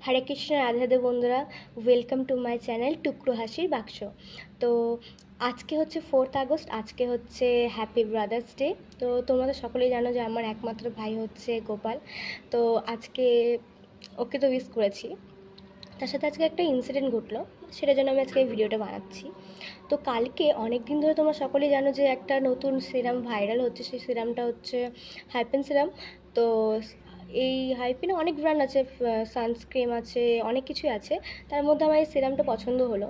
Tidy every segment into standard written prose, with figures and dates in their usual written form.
হরে কৃষ্ণ, রাধে রাধে বন্ধুরা। Welcome to my channel টুকরো হাসির বাক্স। তো আজকে হচ্ছে 4th আগস্ট, আজকে হচ্ছে হ্যাপি ব্রাদার্স ডে। তো তোমরা তো সকলেই জানো যে আমার একমাত্র ভাই হচ্ছে গোপাল। তো আজকে ওকে তো উইশ করেছি, তার সাথে আজকে একটা ইনসিডেন্ট ঘটলো, সেটার জন্য আমি আজকে এই ভিডিওটা বানাচ্ছি। তো কালকে অনেক দিন ধরে তোমরা সকলেই জানো যে একটা নতুন সিরাম ভাইরাল হচ্ছে, সেই সিরামটা হচ্ছে হাইপেন সিরাম। তো এই হাইপেনে অনেক ব্র্যান্ড আছে, সানস্ক্রিম আছে, অনেক কিছুই আছে। তার মধ্যে আমার এই সিরামটা পছন্দ হলো,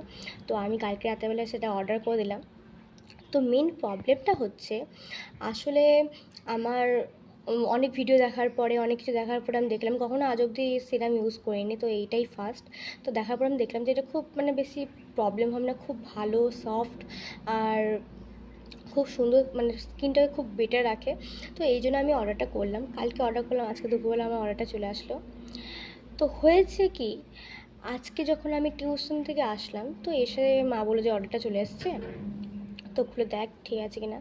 তো আমি কালকে রাতেরবেলা সেটা অর্ডার করে দিলাম। তো মেন প্রবলেমটা হচ্ছে আসলে আমার অনেক ভিডিও দেখার পরে, অনেক কিছু দেখার পরে আমি দেখলাম, কখনো আজ অবধি সিরাম ইউজ করিনি, তো এইটাই ফার্স্ট। তো দেখার পর আমি দেখলাম যে এটা খুব বেশি প্রবলেম হবে না, খুব ভালো, সফট, আর খুব সুন্দর, স্কিনটাকে খুব বেটার রাখে। তো এই জন্য আমি অর্ডারটা করলাম, কালকে অর্ডার করলাম, আজকে দুপুরবেলা আমার অর্ডারটা চলে আসলো। তো হয়েছে কি, আজকে যখন আমি টিউশন থেকে আসলাম, তো এসে মা বলে যে অর্ডারটা চলে এসছে, তো খুলে দেখ ঠিক আছে কি না।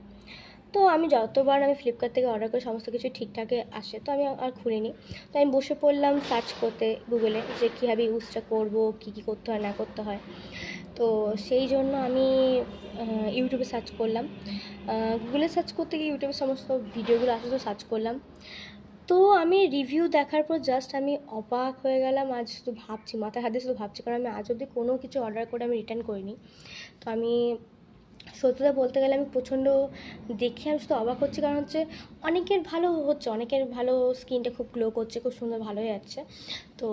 তো আমি যতবার আমি ফ্লিপকার্ট থেকে অর্ডার করি সমস্ত কিছু ঠিকঠাকই আসে, তো আমি আর খুলিনি। তো আমি বসে পড়লাম সার্চ করতে গুগলে, যে কীভাবে ইউজটা করবো, কী কী করতে হয় না করতে হয়। তো সেই জন্য আমি ইউটিউবে সার্চ করলাম। গুগলে সার্চ করতে গিয়ে ইউটিউবে সমস্ত ভিডিওগুলো আসে, তো সার্চ করলাম। তো আমি রিভিউ দেখার পর জাস্ট আমি অবাক হয়ে গেলাম। আজ শুধু ভাবছি, মাথায় হাত দিয়ে শুধু ভাবছি, কারণ আমি আজ অবধি কোনো কিছু অর্ডার করে আমি রিটার্ন করিনি। তো আমি সত্যিটা বলতে গেলে আমি প্রচণ্ড দেখে আমি শুধু অবাক হচ্ছি, কারণ হচ্ছে অনেকের ভালো হচ্ছে, অনেকের ভালো, স্কিনটা খুব গ্লো করছে, খুব সুন্দর ভালো হয়ে যাচ্ছে। তো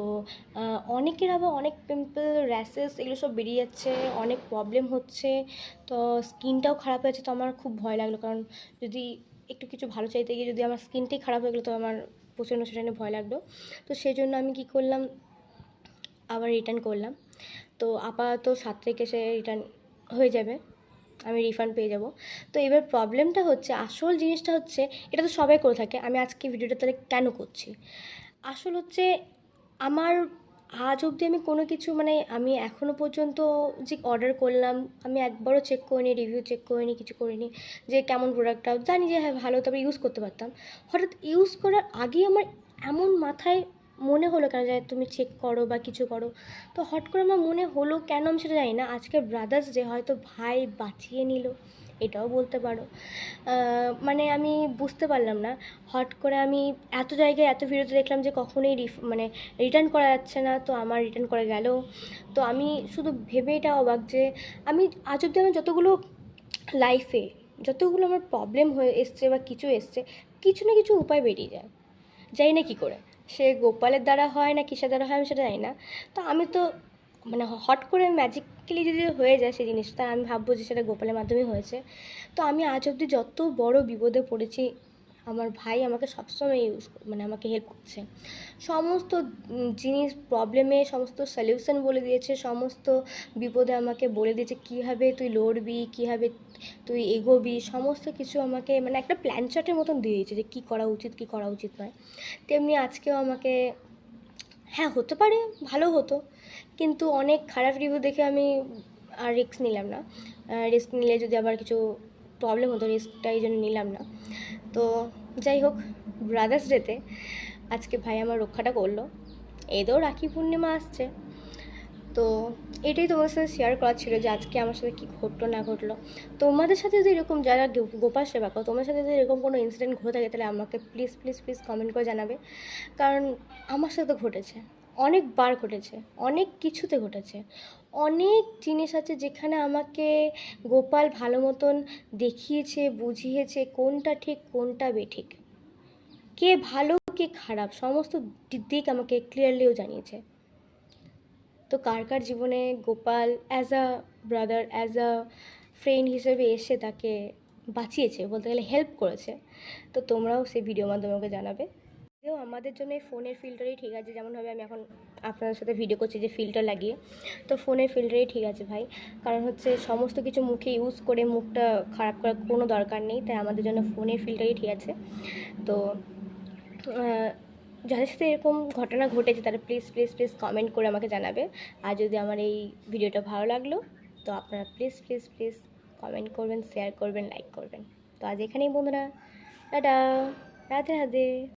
অনেকের আবার অনেক পিম্পল, র্যাশেস এগুলো সব বেরিয়ে যাচ্ছে, অনেক প্রবলেম হচ্ছে, তো স্কিনটাও খারাপ হয়ে যাচ্ছে। তো আমার খুব ভয় লাগলো, কারণ যদি একটু কিছু ভালো চাইতে গিয়ে যদি আমার স্কিনটাই খারাপ হয়ে গেলো, তো আমার প্রচণ্ড সেটা নিয়ে ভয় লাগলো। তো সেই জন্য আমি কী করলাম, আবার রিটার্ন করলাম। তো আপাতত 7 তারিখে সে রিটার্ন হয়ে যাবে, আমি রিফান্ড পেয়ে যাব। তো এবার প্রবলেমটা হচ্ছে, আসল জিনিসটা হচ্ছে, এটা তো সবাই করে থাকে, আমি আজকে ভিডিওটা তাহলে কেন করছি। আসল হচ্ছে আমার আজ অবধি আমি কোনো কিছু, আমি এখনও পর্যন্ত যে অর্ডার করলাম, আমি একবারও চেক করিনি, রিভিউ চেক করিনি, কিছু করিনি যে কেমন প্রোডাক্টটা, জানি যে হ্যাঁ ভালো, তবে ইউজ করতে পারতাম। হঠাৎ ইউজ করার আগেই আমার এমন মাথায় মনে হলো কেন যে তুমি চেক করো বা কিছু করো। তো হট করে আমার মনে হলো কেন আমি সেটা জানি না। আজকে ব্রাদার্স ডে, হয়তো ভাই বাঁচিয়ে নিল, এটাও বলতে পারো। আমি বুঝতে পারলাম না, হট করে আমি এত জায়গায় এত ভিডিওতে দেখলাম যে কখনোই রিটার্ন করা যাচ্ছে না, তো আমার রিটার্ন করা গেল। তো আমি শুধু ভেবে এটা অবাক যে আমি আজ অব্দি আমার যতগুলো লাইফে, যতগুলো আমার প্রবলেম হয়ে এসছে বা কিছু এসছে, কিছু না কিছু উপায় বেরিয়ে যায়, জানি না কী করে। সে গোপালের দ্বারা হয় না কিসের দ্বারা হয় আমি সেটা জানি না। তো আমি তো হট করে ম্যাজিক্যালি যদি হয়ে যায় সেই জিনিসটা, আমি ভাববো যে সেটা গোপালের মাধ্যমেই হয়েছে। তো আমি আজ অবধি যত বড় বিপদে পড়েছি, আমার ভাই আমাকে সবসময় আমাকে হেল্প করছে। সমস্ত জিনিস, প্রবলেমে সমস্ত সলিউশন বলে দিয়েছে, সমস্ত বিপদে আমাকে বলে দিয়েছে কীভাবে তুই লড়বি, কীভাবে তুই এগোবি, সমস্ত কিছু আমাকে একটা প্ল্যান চার্টের মতন দিয়েছে যে কী করা উচিত, কী করা উচিত নয়। তেমনি আজকেও আমাকে, হ্যাঁ হতে পারে ভালো হতো, কিন্তু অনেক খারাপ রিভিউ দেখে আমি আর রিস্ক নিলাম না। রিস্ক নিলে যদি আবার কিছু প্রবলেম হতো, রিস্কটা এই জন্য নিলাম না। তো যাই হোক, ব্রাদার্স ডেতে আজকে ভাই আমার রক্ষাটা করলো। এতেও রাখি পূর্ণিমা আসছে, তো এটাই তোমাদের সাথে শেয়ার করার ছিল যে আজকে আমার সাথে কী ঘটলো না ঘটলো। তোমাদের সাথে যদি এরকম, যারা গোপাল সেবা করো, তোমাদের সাথে যদি এরকম কোনো ইনসিডেন্ট ঘটে থাকে, তাহলে আমাকে প্লিজ প্লিজ প্লিজ কমেন্ট করে জানাবে। কারণ আমার সাথে তো ঘটেছে, অনেকবার ঘটেছে, অনেক কিছুতে ঘটেছে, অনেক জিনিস আছে যেখানে আমাকে গোপাল ভালো মতন দেখিয়েছে, বুঝিয়েছে কোনটা ঠিক কোনটা বেঠিক, কে ভালো কে খারাপ, সমস্ত দিক আমাকে ক্লিয়ারলিও জানিয়েছে। তো কার কার জীবনে Gopal as a brother, as a friend হিসেবে এসে তাকে বাঁচিয়েছে, বলতে গেলে হেল্প করেছে, তো তোমরাও সেই ভিডিওর মাধ্যমে আমাকে জানাবে। আমাদের জন্য এই ফোনের ফিল্টারই ঠিক আছে, যেমনভাবে আমি এখন আপনাদের সাথে ভিডিও করছি যে ফিল্টার লাগিয়ে, তো ফোনের ফিল্টারই ঠিক আছে ভাই। কারণ হচ্ছে সমস্ত কিছু মুখে ইউজ করে মুখটা খারাপ করার কোনো দরকার নেই, তাই আমাদের জন্য ফোনের ফিল্টারই ঠিক আছে। তো যাদের সাথে এরকম ঘটনা ঘটেছে তারা প্লিজ প্লিজ প্লিজ কমেন্ট করে আমাকে জানাবে। আর যদি আমার এই ভিডিওটা ভালো লাগলো, তো আপনারা প্লিজ প্লিজ প্লিজ কমেন্ট করবেন, শেয়ার করবেন, লাইক করবেন। তো আজ এখানেই বন্ধুরা, টাটা, রাধে রাধে।